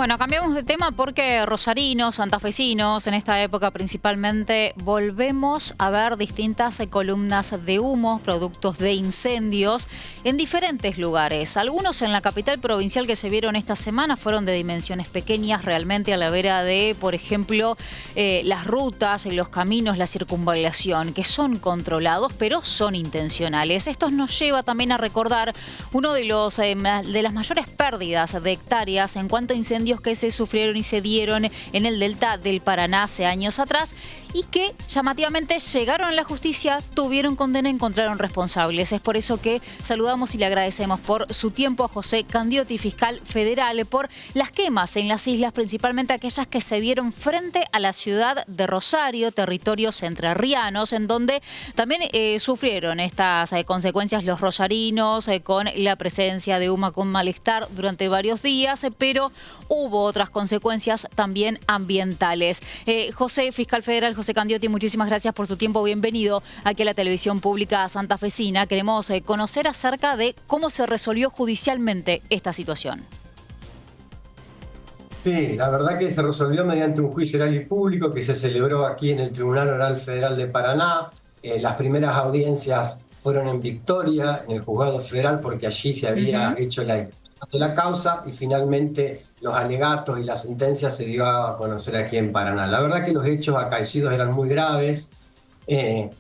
Bueno, cambiamos de tema porque rosarinos, santafesinos, en esta época principalmente, volvemos a ver distintas columnas de humo, productos de incendios, en diferentes lugares. Algunos en la capital provincial que se vieron esta semana fueron de dimensiones pequeñas, realmente a la vera de, por ejemplo, las rutas, los caminos, la circunvalación, que son controlados, pero son intencionales. Esto nos lleva también a recordar uno de las mayores pérdidas de hectáreas en cuanto a incendios que se sufrieron y se dieron en el delta del Paraná hace años atrás y que llamativamente llegaron a la justicia, tuvieron condena y encontraron responsables. Es por eso que saludamos y le agradecemos por su tiempo a José Candiotti, fiscal federal, por las quemas en las islas, principalmente aquellas que se vieron frente a la ciudad de Rosario, territorios entrerrianos, en donde también sufrieron estas consecuencias los rosarinos, con la presencia de humo con malestar durante varios días, pero hubo otras consecuencias también ambientales. José, fiscal federal José Candiotti, muchísimas gracias por su tiempo. Bienvenido aquí a la televisión pública santafesina. Queremos conocer acerca de cómo se resolvió judicialmente esta situación. Sí, la verdad que se resolvió mediante un juicio oral y público que se celebró aquí en el Tribunal Oral Federal de Paraná. Las primeras audiencias fueron en Victoria, en el Juzgado Federal, porque allí se había hecho la discusión de la causa y finalmente los alegatos y la sentencia se dio a conocer aquí en Paraná. La verdad que los hechos acaecidos eran muy graves.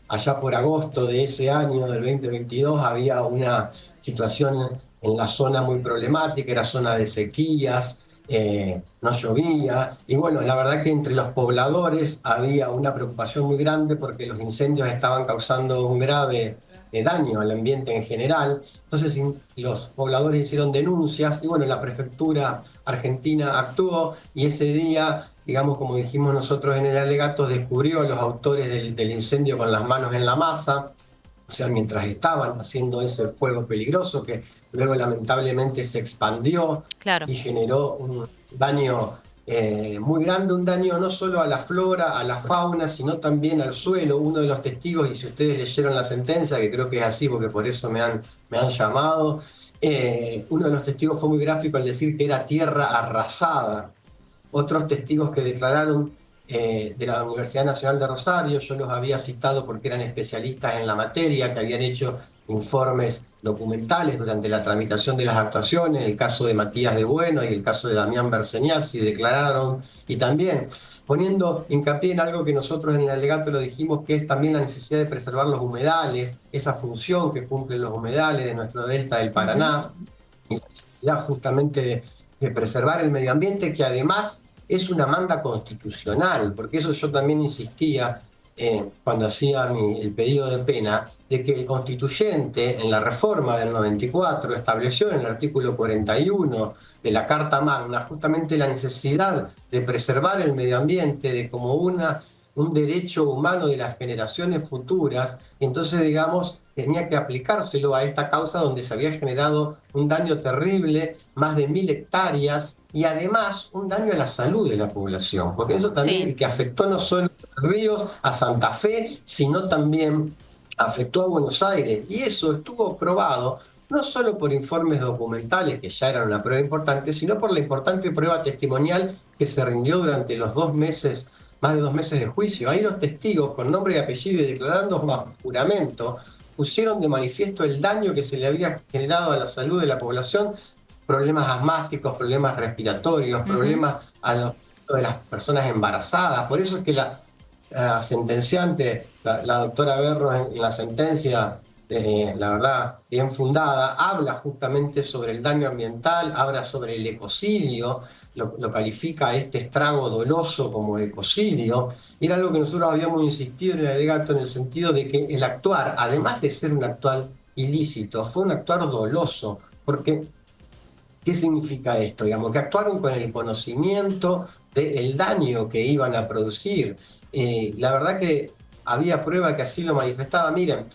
Allá por agosto de ese año, del 2022, había una situación en la zona muy problemática, era zona de sequías, no llovía, y bueno, la verdad que entre los pobladores había una preocupación muy grande porque los incendios estaban causando un grave daño al ambiente en general. Entonces los pobladores hicieron denuncias y bueno, la prefectura argentina actuó y ese día, digamos, como dijimos nosotros en el alegato, descubrió a los autores del incendio con las manos en la masa, o sea, mientras estaban haciendo ese fuego peligroso que luego lamentablemente se expandió. Claro. Y generó un daño muy grande, un daño no solo a la flora, a la fauna, sino también al suelo. Uno de los testigos, y si ustedes leyeron la sentencia, que creo que es así porque por eso me han llamado, uno de los testigos fue muy gráfico al decir que era tierra arrasada. Otros testigos que declararon de la Universidad Nacional de Rosario, yo los había citado porque eran especialistas en la materia, que habían hecho informes documentales durante la tramitación de las actuaciones, el caso de Matías de Bueno y el caso de Damián Berseñaz, y declararon, y también poniendo hincapié en algo que nosotros en el alegato lo dijimos, que es también la necesidad de preservar los humedales, esa función que cumplen los humedales de nuestro delta del Paraná, y la necesidad justamente de preservar el medio ambiente, que además es una manda constitucional, porque eso yo también insistía cuando hacía el pedido de pena, de que el constituyente en la reforma del 94 estableció en el artículo 41 de la Carta Magna justamente la necesidad de preservar el medio ambiente de como un derecho humano de las generaciones futuras, y entonces, digamos, tenía que aplicárselo a esta causa donde se había generado un daño terrible, más de 1000 hectáreas, y además un daño a la salud de la población, porque eso también Sí. que afectó no solo a Ríos, a Santa Fe, sino también afectó a Buenos Aires, y eso estuvo probado no solo por informes documentales, que ya eran una prueba importante, sino por la importante prueba testimonial que se rindió durante los 2 meses, más de 2 meses de juicio. Ahí los testigos, con nombre y apellido y declarando bajo juramento, pusieron de manifiesto el daño que se le había generado a la salud de la población, problemas asmáticos, problemas respiratorios, problemas de las personas embarazadas. Por eso es que la sentenciante, la doctora Berros, en la sentencia, la verdad, bien fundada, habla justamente sobre el daño ambiental, habla sobre el ecocidio, lo califica a este estrago doloso como ecocidio, y era algo que nosotros habíamos insistido en el alegato en el sentido de que el actuar, además de ser un actuar ilícito, fue un actuar doloso, porque ¿qué significa esto? Digamos, que actuaron con el conocimiento del daño que iban a producir. La verdad que había prueba que así lo manifestaba. Miren,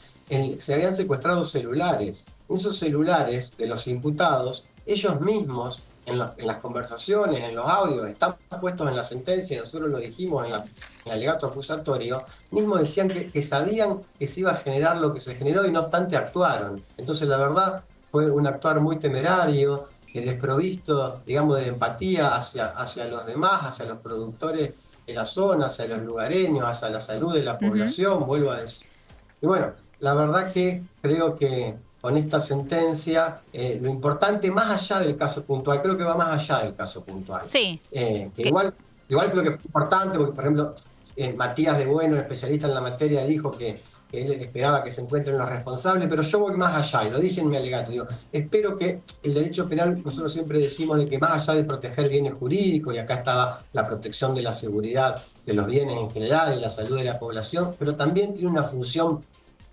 se habían secuestrado celulares. Esos celulares de los imputados, ellos mismos, en las conversaciones, en los audios, están puestos en la sentencia, nosotros lo dijimos en el alegato acusatorio, mismos decían que sabían que se iba a generar lo que se generó y no obstante actuaron. Entonces, la verdad, fue un actuar muy temerario. desprovisto, digamos, de empatía hacia los demás, hacia los productores de la zona, hacia los lugareños, hacia la salud de la Ujú. población, vuelvo a decir. Y bueno, la verdad que creo que con esta sentencia, lo importante, más allá del caso puntual, creo que va más allá del caso puntual. Sí. Que Que, igual creo que fue importante, porque por ejemplo, Matías de Bueno, especialista en la materia, dijo que él esperaba que se encuentren los responsables, pero yo voy más allá, y lo dije en mi alegato, digo, espero que el derecho penal, nosotros siempre decimos de que más allá de proteger bienes jurídicos, y acá estaba la protección de la seguridad de los bienes en general y la salud de la población, pero también tiene una función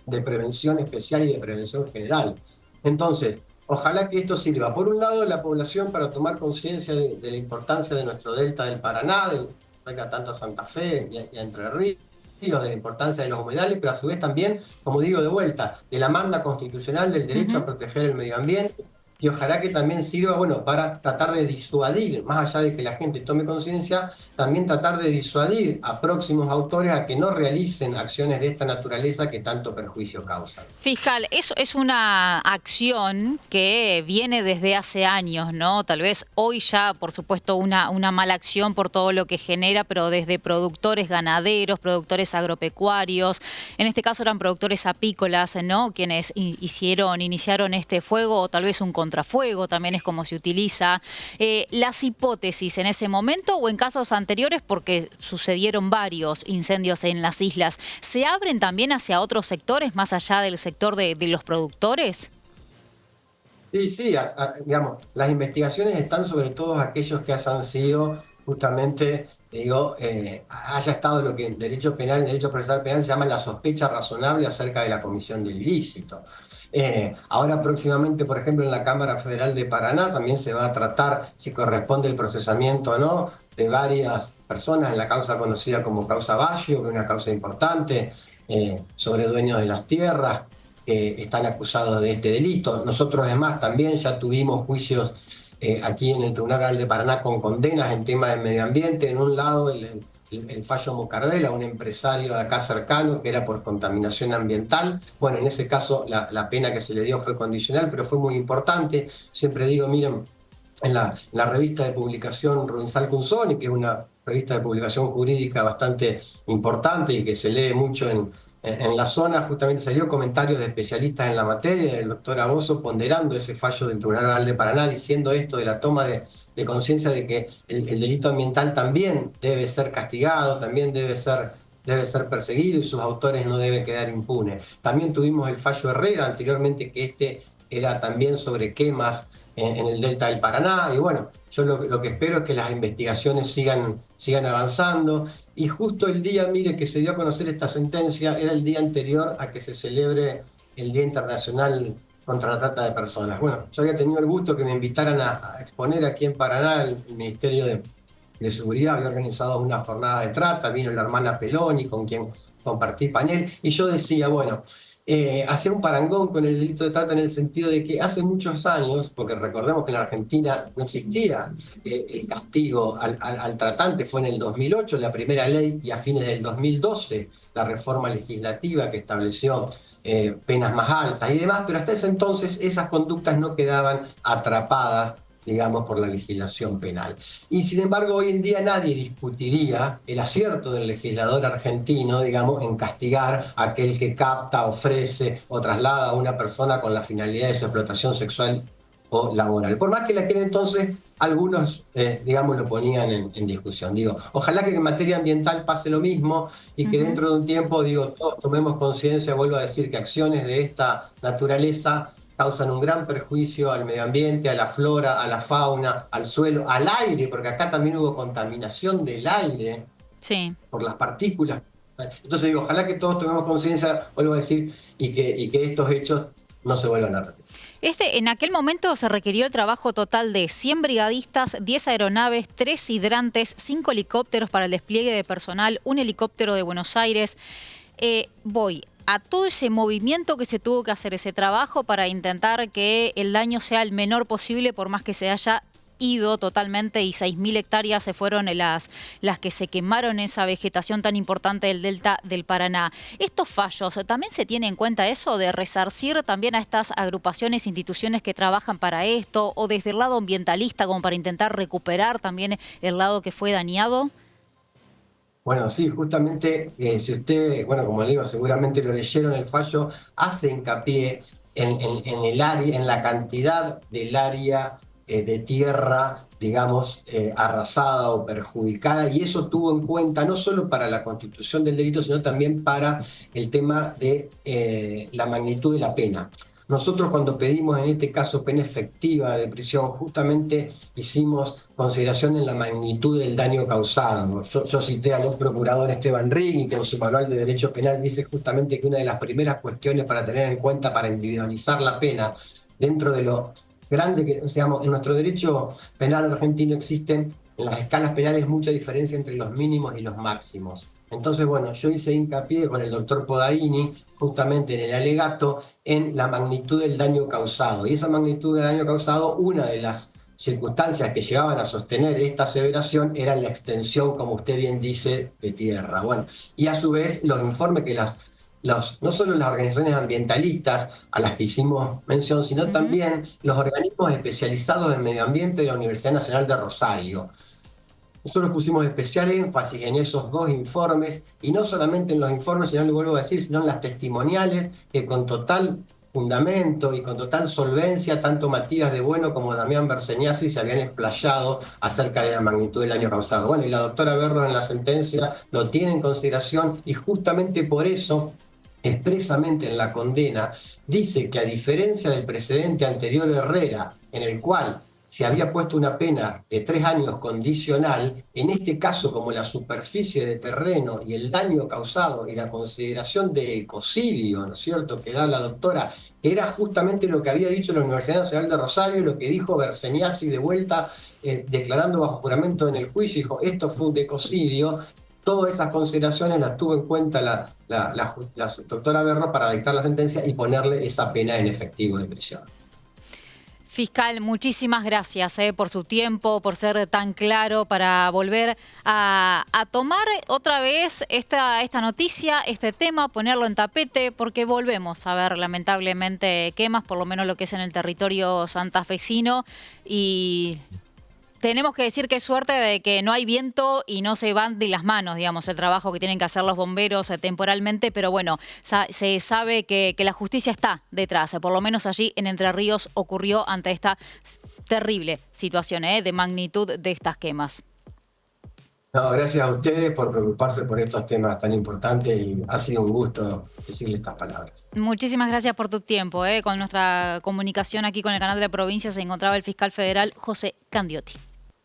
de prevención especial y de prevención general. Entonces, ojalá que esto sirva, por un lado, a la población para tomar conciencia de la importancia de nuestro delta del Paraná, tanto a Santa Fe y a Entre Ríos, de la importancia de los humedales, pero a su vez también, como digo de vuelta, de la manda constitucional del derecho a ujú. proteger el medio ambiente, y ojalá que también sirva, bueno, para tratar de disuadir, más allá de que la gente tome conciencia, también tratar de disuadir a próximos autores a que no realicen acciones de esta naturaleza que tanto perjuicio causan. Fiscal, eso es una acción que viene desde hace años, ¿no? Tal vez hoy ya, por supuesto, una mala acción por todo lo que genera, pero desde productores ganaderos, productores agropecuarios, en este caso eran productores apícolas, ¿no? Quienes iniciaron este fuego, o tal vez un contrafuego, también es como se utiliza. Las hipótesis en ese momento o en casos anteriores, porque sucedieron varios incendios en las islas, ¿se abren también hacia otros sectores más allá del sector de los productores? Sí, sí, digamos, las investigaciones están sobre todo aquellos que hayan sido justamente, digo, haya estado lo que en derecho penal, en derecho procesal penal se llama la sospecha razonable acerca de la comisión del ilícito. Ahora próximamente, por ejemplo, en la Cámara Federal de Paraná también se va a tratar si corresponde el procesamiento o no de varias personas en la causa conocida como causa Baggio, que es una causa importante, sobre dueños de las tierras que están acusados de este delito. Nosotros además también ya tuvimos juicios aquí en el Tribunal de Paraná con condenas en tema de medio ambiente. En un lado el fallo Mocardela, un empresario de acá cercano que era por contaminación ambiental. Bueno, en ese caso la pena que se le dio fue condicional, pero fue muy importante. Siempre digo, miren, en la revista de publicación Rubinsal Cunzoni, que es una revista de publicación jurídica bastante importante y que se lee mucho en la zona, justamente salió comentarios de especialistas en la materia, del doctor Aboso, ponderando ese fallo del Tribunal Oral de Paraná, diciendo esto de la toma de conciencia de que el delito ambiental también debe ser castigado, también debe ser perseguido y sus autores no deben quedar impunes. También tuvimos el fallo Herrera anteriormente, que este era también sobre quemas en el delta del Paraná, y bueno, yo lo que espero es que las investigaciones sigan avanzando, y justo el día, mire, que se dio a conocer esta sentencia, era el día anterior a que se celebre el Día Internacional contra la Trata de Personas. Bueno, yo había tenido el gusto que me invitaran a exponer aquí en Paraná, el Ministerio de Seguridad había organizado una jornada de trata, vino la hermana Peloni, con quien compartí panel, y yo decía, bueno, hacía un parangón con el delito de trata en el sentido de que hace muchos años, porque recordemos que en la Argentina no existía el castigo al tratante, fue en el 2008 la primera ley y a fines del 2012 la reforma legislativa que estableció penas más altas y demás, pero hasta ese entonces esas conductas no quedaban atrapadas, digamos, por la legislación penal. Y sin embargo, hoy en día nadie discutiría el acierto del legislador argentino, digamos, en castigar a aquel que capta, ofrece o traslada a una persona con la finalidad de su explotación sexual o laboral. Por más que la aquel entonces algunos, digamos, lo ponían en discusión. Digo, ojalá que en materia ambiental pase lo mismo y que Ujú. dentro de un tiempo, digo, todos tomemos conciencia, vuelvo a decir, que acciones de esta naturaleza causan un gran perjuicio al medio ambiente, a la flora, a la fauna, al suelo, al aire, porque acá también hubo contaminación del aire Sí. por las partículas. Entonces digo, ojalá que todos tomemos conciencia, vuelvo a decir, y que estos hechos no se vuelvan a repetir. En aquel momento se requirió el trabajo total de 100 brigadistas, 10 aeronaves, 3 hidrantes, 5 helicópteros para el despliegue de personal, un helicóptero de Buenos Aires. Voy a todo ese movimiento que se tuvo que hacer, ese trabajo para intentar que el daño sea el menor posible por más que se haya ido totalmente y 6.000 hectáreas se fueron las que se quemaron, esa vegetación tan importante del delta del Paraná. Estos fallos, ¿también se tiene en cuenta eso de resarcir también a estas agrupaciones, instituciones que trabajan para esto, o desde el lado ambientalista como para intentar recuperar también el lado que fue dañado? Bueno, sí, justamente, si usted, bueno, como le digo, seguramente lo leyeron, el fallo hace hincapié en el área, en la cantidad del área de tierra, digamos, arrasada o perjudicada, y eso tuvo en cuenta no solo para la constitución del delito, sino también para el tema de la magnitud de la pena. Nosotros, cuando pedimos en este caso pena efectiva de prisión, justamente hicimos consideración en la magnitud del daño causado. Yo cité al procurador Esteban Rigui, que en su manual de derecho penal dice justamente que una de las primeras cuestiones para tener en cuenta para individualizar la pena dentro de lo grande que, digamos, en nuestro derecho penal argentino existen en las escalas penales mucha diferencia entre los mínimos y los máximos. Entonces, bueno, yo hice hincapié con el doctor Podaini, justamente en el alegato, en la magnitud del daño causado. Y esa magnitud de daño causado, una de las circunstancias que llegaban a sostener esta aseveración era la extensión, como usted bien dice, de tierra. Bueno, y a su vez los informes que no solo las organizaciones ambientalistas a las que hicimos mención, sino también los organismos especializados en medio ambiente de la Universidad Nacional de Rosario. Nosotros pusimos especial énfasis en esos dos informes, y no solamente en los informes, sino, le vuelvo a decir, sino en las testimoniales, que con total fundamento y con total solvencia, tanto Matías de Bueno como Damián Berseñasi se habían explayado acerca de la magnitud del daño causado. Bueno, y la doctora Berro en la sentencia lo tiene en consideración, y justamente por eso, expresamente en la condena, dice que a diferencia del precedente anterior Herrera, en el cual se había puesto una pena de 3 años condicional, en este caso, como la superficie de terreno y el daño causado y la consideración de ecocidio, ¿no es cierto?, que da la doctora, que era justamente lo que había dicho la Universidad Nacional de Rosario, lo que dijo Berseñasi de vuelta, declarando bajo juramento en el juicio, dijo, esto fue un ecocidio. Todas esas consideraciones las tuvo en cuenta la doctora Berro para dictar la sentencia y ponerle esa pena en efectivo de prisión. Fiscal, muchísimas gracias por su tiempo, por ser tan claro, para volver a tomar otra vez esta noticia, este tema, ponerlo en tapete, porque volvemos a ver lamentablemente quemas, por lo menos lo que es en el territorio santafesino, y tenemos que decir que es suerte de que no hay viento y no se van de las manos, digamos, el trabajo que tienen que hacer los bomberos temporalmente, pero bueno, se sabe que la justicia está detrás, por lo menos allí en Entre Ríos ocurrió ante esta terrible situación de magnitud de estas quemas. No, gracias a ustedes por preocuparse por estos temas tan importantes, y ha sido un gusto decirle estas palabras. Muchísimas gracias por tu tiempo. Con nuestra comunicación aquí con el canal de la provincia se encontraba el fiscal federal José Candiotti.